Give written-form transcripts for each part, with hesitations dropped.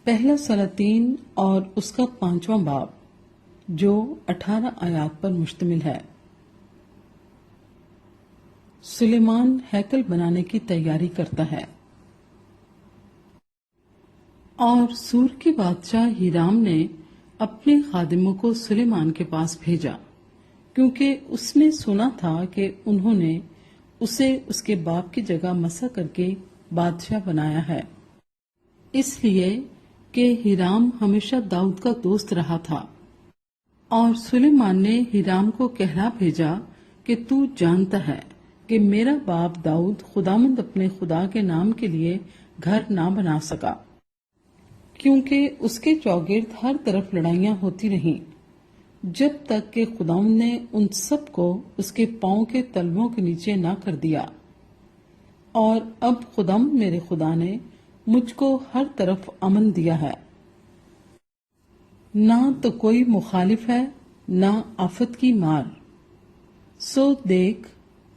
پہلا سلاطین اور اس کا 5واں باب جو 18 آیات پر مشتمل ہے۔ سلیمان ہیکل بنانے کی تیاری کرتا ہے۔ اور سور کے بادشاہ ہیرام نے اپنے خادموں کو سلیمان کے پاس بھیجا، کیونکہ اس نے سنا تھا کہ انہوں نے اسے اس کے باپ کی جگہ مسح کر کے بادشاہ بنایا ہے، اس لیے کہ ہیرام ہمیشہ داؤد کا دوست رہا تھا۔ اور سلیمان نے ہیرام کو کہلا بھیجا کہ تو جانتا ہے کہ میرا باپ داؤد خداوند اپنے خدا کے نام کے لیے گھر نہ بنا سکا، کیونکہ اس کے چوگرد ہر طرف لڑائیاں ہوتی رہیں، جب تک کہ خداوند نے ان سب کو اس کے پاؤں کے تلووں کے نیچے نہ کر دیا۔ اور اب خداوند میرے خدا نے مجھ کو ہر طرف امن دیا ہے، نہ تو کوئی مخالف ہے نہ آفت کی مار۔ سو دیکھ،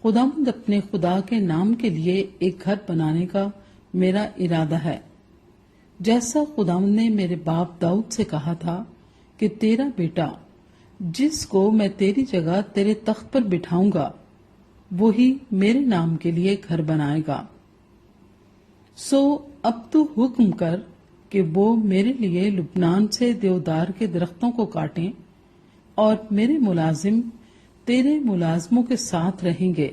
خداوند اپنے خدا کے نام کے لیے ایک گھر بنانے کا میرا ارادہ ہے، جیسا خداوند نے میرے باپ داؤد سے کہا تھا کہ تیرا بیٹا جس کو میں تیری جگہ تیرے تخت پر بٹھاؤں گا وہی میرے نام کے لیے گھر بنائے گا۔ سو اب تو حکم کر کہ وہ میرے لیے لبنان سے دیودار کے درختوں کو کاٹیں، اور میرے ملازم تیرے ملازموں کے ساتھ رہیں گے،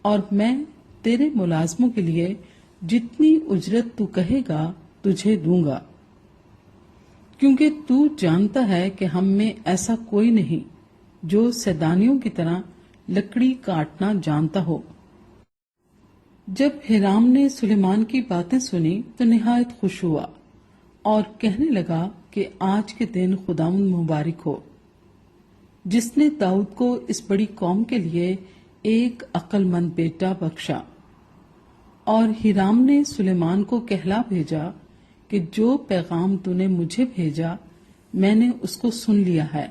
اور میں تیرے ملازموں کے لیے جتنی اجرت تو کہے گا تجھے دوں گا، کیونکہ تو جانتا ہے کہ ہم میں ایسا کوئی نہیں جو سیدانیوں کی طرح لکڑی کاٹنا جانتا ہو۔ جب ہیرام نے سلیمان کی باتیں سنی تو نہایت خوش ہوا اور کہنے لگا کہ آج کے دن خداوند مبارک ہو، جس نے داؤد کو اس بڑی قوم کے لیے ایک عقل مند بیٹا بخشا۔ اور ہیرام نے سلیمان کو کہلا بھیجا کہ جو پیغام تو نے مجھے بھیجا میں نے اس کو سن لیا ہے،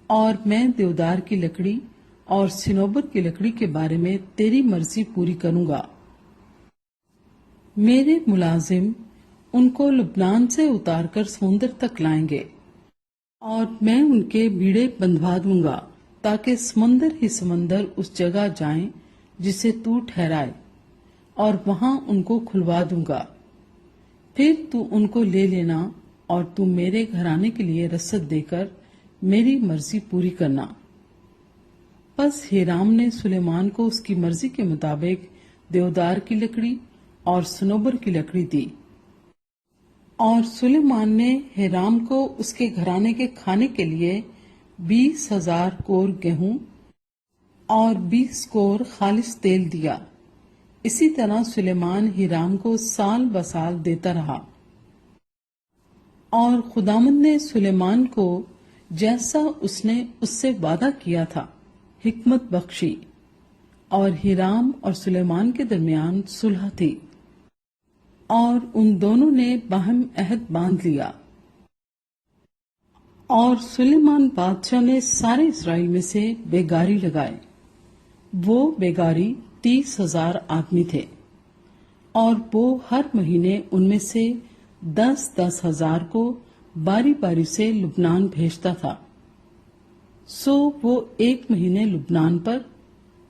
اور میں دیودار کی لکڑی اور صنوبر کی لکڑی کے بارے میں تیری مرضی پوری کروں گا۔ میرے ملازم ان کو لبنان سے اتار کر سمندر تک لائیں گے، اور میں ان کے بیڑے بندھوا دوں گا تاکہ سمندر ہی سمندر اس جگہ جائیں جسے تو ٹھہرائے، اور وہاں ان کو کھلوا دوں گا۔ پھر تو ان کو لے لینا اور تو میرے گھرانے کے لیے رسد دے کر میری مرضی پوری کرنا۔ پس ہیرام نے سلیمان کو اس کی مرضی کے مطابق دیودار کی لکڑی اور صنوبر کی لکڑی دی۔ اور سلیمان نے ہیرام کو اس کے گھرانے کے کھانے کے لیے 20,000 کور گیہوں اور 20 کور خالص تیل دیا۔ اسی طرح سلیمان ہیرام کو سال بسال دیتا رہا۔ اور خداوند نے سلیمان کو جیسا اس نے اس سے وعدہ کیا تھا حکمت بخشی، اور ہیرام اور سلیمان کے درمیان صلح تھی، اور ان دونوں نے باہم عہد باندھ لیا۔ اور سلیمان بادشاہ نے سارے اسرائیل میں سے بیگاری لگائے، وہ بیگاری 30,000 آدمی تھے، اور وہ ہر مہینے ان میں سے 10,000 کو باری باری سے لبنان بھیجتا تھا۔ سو وہ 1 مہینے لبنان پر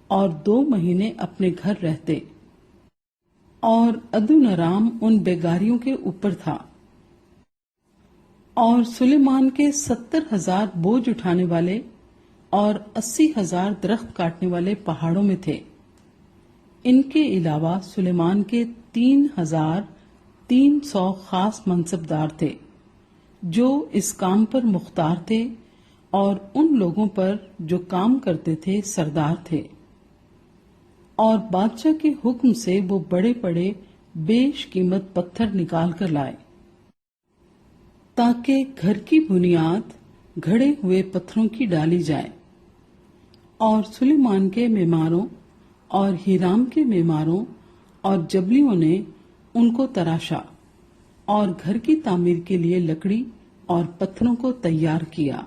اور 2 مہینے اپنے گھر رہتے، اور ادونرام ان بیگاریوں کے اوپر تھا۔ اور سلیمان کے 70,000 بوجھ اٹھانے والے اور 80,000 درخت کاٹنے والے پہاڑوں میں تھے۔ ان کے علاوہ سلیمان کے 3,300 خاص منصبدار تھے جو اس کام پر مختار تھے، اور ان لوگوں پر جو کام کرتے تھے سردار تھے۔ اور بادشاہ کے حکم سے وہ بڑے بڑے بیش قیمت پتھر نکال کر لائے، تاکہ گھر کی بنیاد گھڑے ہوئے پتھروں کی ڈالی جائے۔ اور سلیمان کے معماروں اور ہیرام کے معماروں اور جبلیوں نے ان کو تراشا، اور گھر کی تعمیر کے لیے لکڑی اور پتھروں کو تیار کیا۔